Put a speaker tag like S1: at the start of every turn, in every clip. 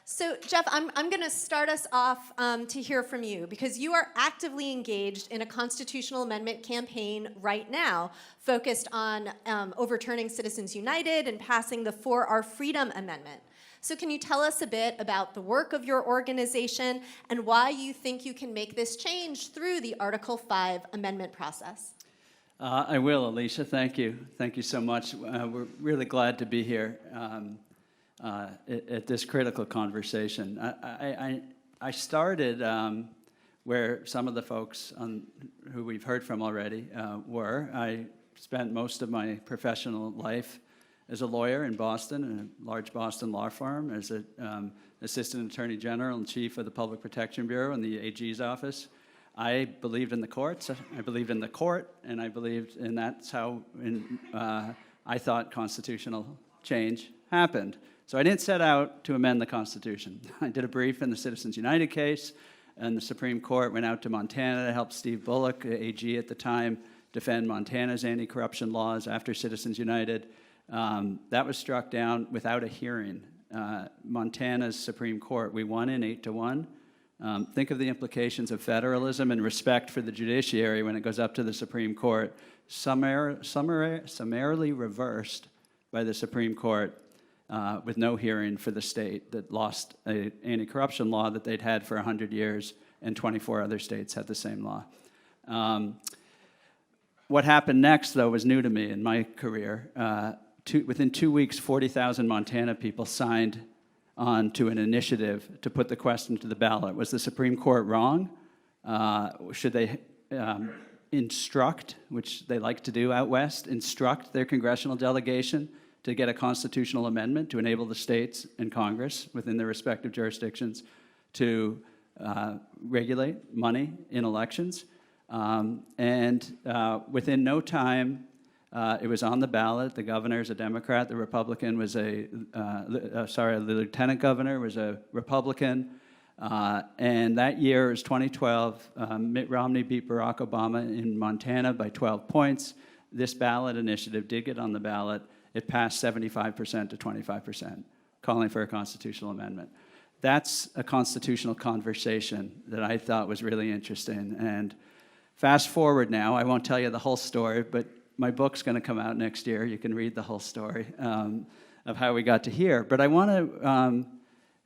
S1: So, Jeff, I'm going to start us off to hear from you because you are actively engaged in a constitutional amendment campaign right now focused on overturning Citizens United and passing the For Our Freedom Amendment. So can you tell us a bit about the work of your organization and why you think you can make this change through the Article 5 amendment process?
S2: I will, Alicia. Thank you. Thank you so much. We're really glad to be here at this critical conversation. I started where some of the folks who we've heard from already were. I spent most of my professional life as a lawyer in Boston, in a large Boston law firm, as an assistant attorney general and chief of the Public Protection Bureau in the AG's office. I believed in the courts, I believed in the court, and I believed, and that's how I thought constitutional change happened. So I didn't set out to amend the Constitution. I did a brief in the Citizens United case, and the Supreme Court went out to Montana to help Steve Bullock, AG at the time, defend Montana's anti-corruption laws after Citizens United. That was struck down without a hearing. Montana's Supreme Court, we won in 8-1. Think of the implications of federalism and respect for the judiciary when it goes up to the Supreme Court, summarily reversed by the Supreme Court with no hearing for the state that lost an anti-corruption law that they'd had for 100 years, and 24 other states had the same law. What happened next, though, was new to me in my career. Within 2 weeks, 40,000 Montana people signed on to an initiative to put the question to the ballot. Was the Supreme Court wrong? Should they instruct, which they like to do out west, instruct their congressional delegation to get a constitutional amendment to enable the states and Congress within their respective jurisdictions to regulate money in elections? Within no time, it was on the ballot. The governor is a Democrat. The Republican was the lieutenant governor was a Republican. And that year, it was 2012, Mitt Romney beat Barack Obama in Montana by 12 points. This ballot initiative did get on the ballot. It passed 75% to 25%, calling for a constitutional amendment. That's a constitutional conversation that I thought was really interesting. And fast forward now, I won't tell you the whole story, but my book's going to come out next year. You can read the whole story of how we got to here. But I want to,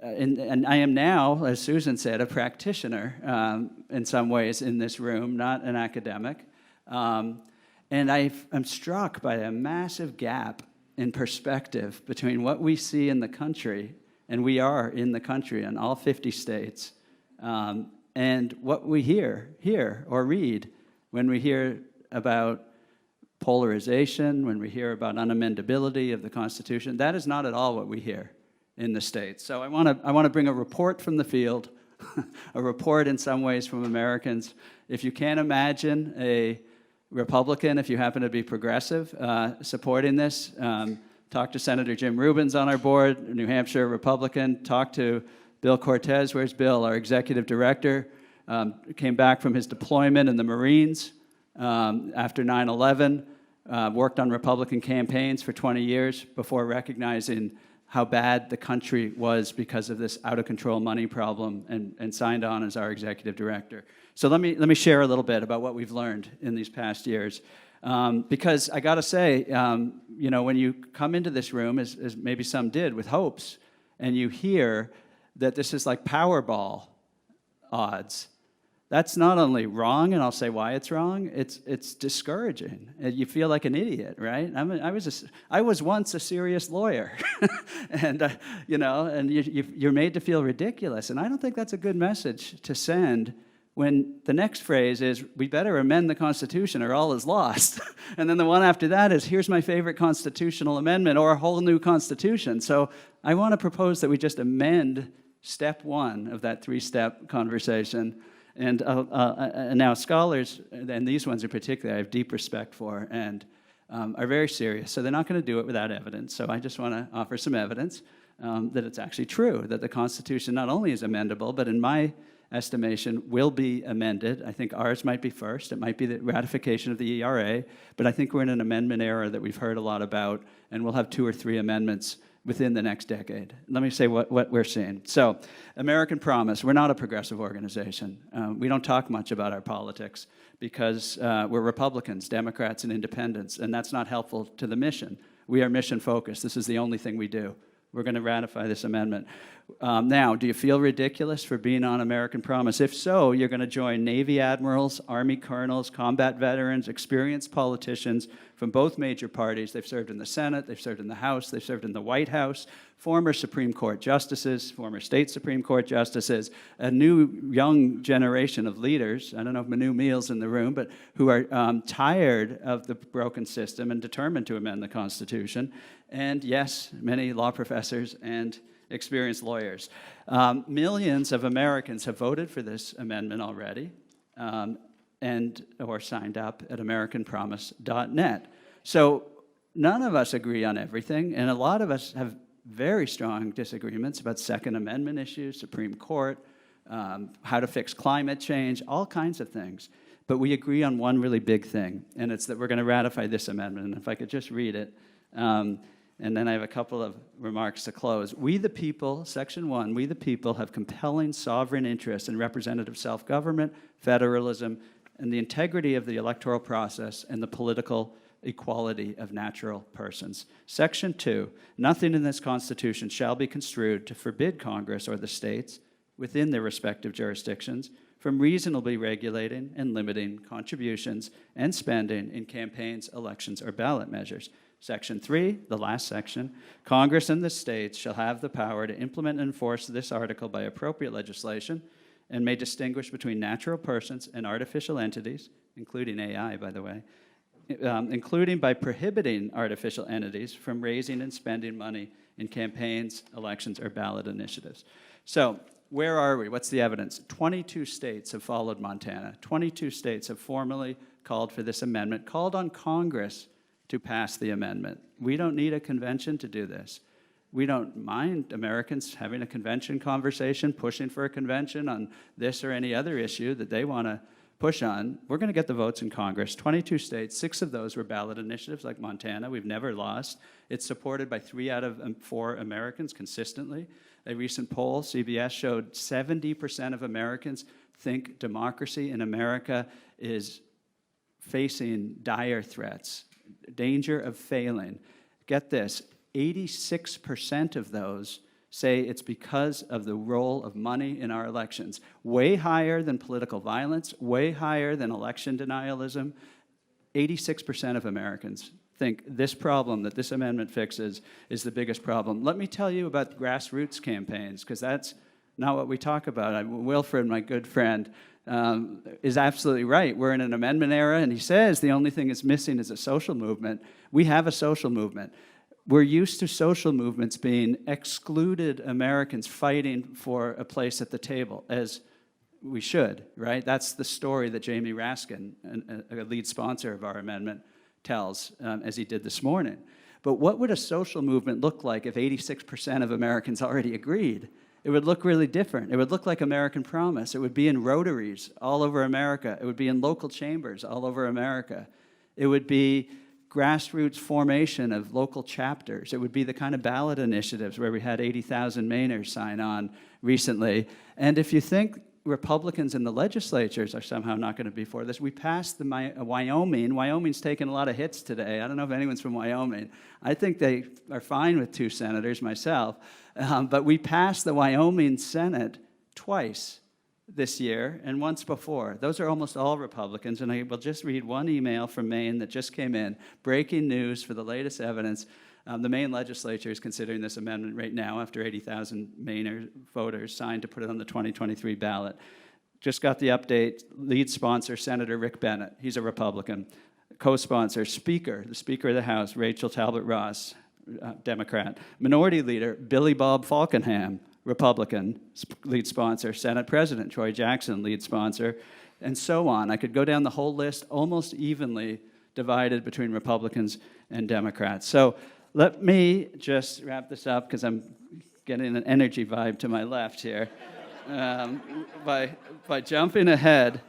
S2: and I am now, as Susan said, a practitioner in some ways in this room, not an academic. And I'm struck by a massive gap in perspective between what we see in the country, and we are in the country in all 50 states, and what we hear or read when we hear about polarization, when we hear about unamendability of the Constitution. That is not at all what we hear in the states. So I want to bring a report from the field, a report in some ways from Americans. If you can't imagine a Republican, if you happen to be progressive, supporting this, talk to Senator Jim Rubin's on our board, New Hampshire Republican. Talk to Bill Cortez. Where's Bill? Our executive director came back from his deployment in the Marines after 9/11, worked on Republican campaigns for 20 years before recognizing how bad the country was because of this out-of-control money problem, and signed on as our executive director. So let me share a little bit about what we've learned in these past years. Because I got to say, when you come into this room, as maybe some did, with hopes, and you hear that this is like Powerball odds, that's not only wrong, and I'll say why it's wrong, it's discouraging. You feel like an idiot, right? I was once a serious lawyer, and you're made to feel ridiculous, and I don't think that's a good message to send when the next phrase is, we better amend the Constitution or all is lost. And then the one after that is, here's my favorite constitutional amendment, or a whole new Constitution. So I want to propose that we just amend step one of that three-step conversation. And now scholars, and these ones in particular, I have deep respect for, and are very serious. So they're not going to do it without evidence. So I just want to offer some evidence that it's actually true, that the Constitution not only is amendable, but in my estimation will be amended. I think ours might be first. It might be the ratification of the ERA, but I think we're in an amendment era that we've heard a lot about, and we'll have 2 or 3 amendments within the next decade. Let me say what we're seeing. So, American Promise, we're not a progressive organization. We don't talk much about our politics because we're Republicans, Democrats, and independents, and that's not helpful to the mission. We are mission-focused. This is the only thing we do. We're going to ratify this amendment. Now, do you feel ridiculous for being on American Promise? If so, you're going to join Navy admirals, Army colonels, combat veterans, experienced politicians from both major parties. They've served in the Senate, they've served in the House, they've served in the White House, former Supreme Court justices, former state Supreme Court justices, a new young generation of leaders, I don't know if Manu Meal's in the room, but who are tired of the broken system and determined to amend the Constitution. And yes, many law professors and experienced lawyers. Millions of Americans have voted for this amendment already or signed up at AmericanPromise.net. So none of us agree on everything, and a lot of us have very strong disagreements about Second Amendment issues, Supreme Court, how to fix climate change, all kinds of things. But we agree on one really big thing, and it's that we're going to ratify this amendment. And if I could just read it. And then I have a couple of remarks to close. We the people, Section 1, we the people have compelling sovereign interests in representative self-government, federalism, and the integrity of the electoral process and the political equality of natural persons. Section 2, nothing in this Constitution shall be construed to forbid Congress or the states within their respective jurisdictions from reasonably regulating and limiting contributions and spending in campaigns, elections, or ballot measures. Section 3, the last section, Congress and the states shall have the power to implement and enforce this article by appropriate legislation and may distinguish between natural persons and artificial entities, including AI, by the way, including by prohibiting artificial entities from raising and spending money in campaigns, elections, or ballot initiatives. So, where are we? What's the evidence? 22 states have followed Montana. 22 states have formally called for this amendment, called on Congress to pass the amendment. We don't need a convention to do this. We don't mind Americans having a convention conversation, pushing for a convention on this or any other issue that they want to push on. We're going to get the votes in Congress. 22 states, 6 of those were ballot initiatives like Montana. We've never lost. It's supported by 3 out of 4 Americans consistently. A recent poll, CBS, showed 70% of Americans think democracy in America is facing dire threats, danger of failing. Get this, 86% of those say it's because of the role of money in our elections. Way higher than political violence, way higher than election denialism. 86% of Americans think this problem that this amendment fixes is the biggest problem. Let me tell you about grassroots campaigns, because that's not what we talk about. Wilfred, my good friend, is absolutely right. We're in an amendment era, and he says the only thing that's missing is a social movement. We have a social movement. We're used to social movements being excluded Americans fighting for a place at the table, as we should, right? That's the story that Jamie Raskin, a lead sponsor of our amendment, tells, as he did this morning. But what would a social movement look like if 86% of Americans already agreed? It would look really different. It would look like American Promise. It would be in rotaries all over America. It would be in local chambers all over America. It would be grassroots formation of local chapters. It would be the kind of ballot initiatives where we had 80,000 Mainers sign on recently. And if you think Republicans in the legislatures are somehow not going to be for this, we passed the Wyoming. Wyoming's taken a lot of hits today. I don't know if anyone's from Wyoming. I think they are fine with 2 senators, myself. But we passed the Wyoming Senate twice this year and once before. Those are almost all Republicans, and I will just read one email from Maine that just came in. Breaking news for the latest evidence. The Maine legislature is considering this amendment right now after 80,000 Maine voters signed to put it on the 2023 ballot. Just got the update. Lead sponsor, Senator Rick Bennett. He's a Republican. Co-sponsor, the Speaker of the House, Rachel Talbot Ross, Democrat. Minority Leader, Billy Bob Falkenham, Republican. Lead sponsor, Senate President Troy Jackson, lead sponsor, and so on. I could go down the whole list, almost evenly divided between Republicans and Democrats. So let me just wrap this up, because I'm getting an energy vibe to my left here, by jumping ahead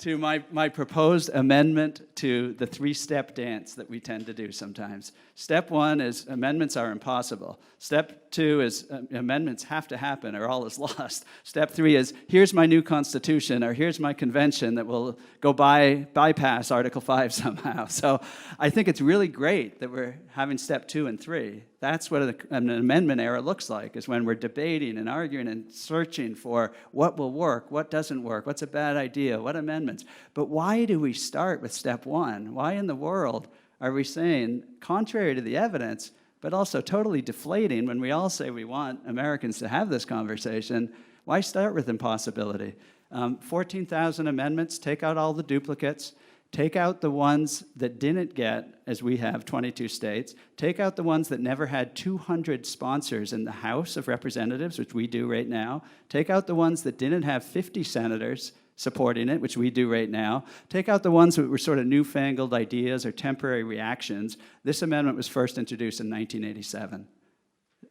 S2: to my proposed amendment to the three-step dance that we tend to do sometimes. Step one is amendments are impossible. Step two is amendments have to happen or all is lost. Step three is here's my new constitution or here's my convention that will go bypass Article 5 somehow. So I think it's really great that we're having step 2 and 3. That's what an amendment era looks like, is when we're debating and arguing and searching for what will work, what doesn't work, what's a bad idea, what amendments. But why do we start with step 1? Why in the world are we saying, contrary to the evidence, but also totally deflating when we all say we want Americans to have this conversation, why start with impossibility? 14,000 amendments, take out all the duplicates, take out the ones that didn't get, as we have, 22 states, take out the ones that never had 200 sponsors in the House of Representatives, which we do right now, take out the ones that didn't have 50 senators supporting it, which we do right now, take out the ones that were sort of newfangled ideas or temporary reactions. This amendment was first introduced in 1987.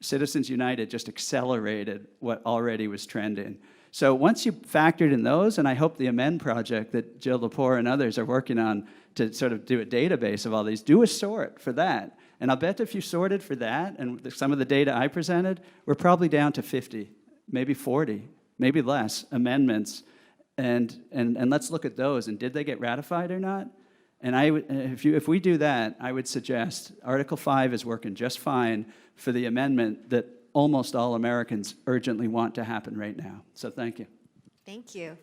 S2: Citizens United just accelerated what already was trending. So once you factored in those, and I hope the Amend project that Jill Lepore and others are working on to sort of do a database of all these, do a sort for that. And I'll bet if you sorted for that and some of the data I presented, we're probably down to 50, maybe 40, maybe less amendments. And let's look at those. And did they get ratified or not? And if we do that, I would suggest Article 5 is working just fine for the amendment that almost all Americans urgently want to happen right now. So thank you.
S1: Thank you.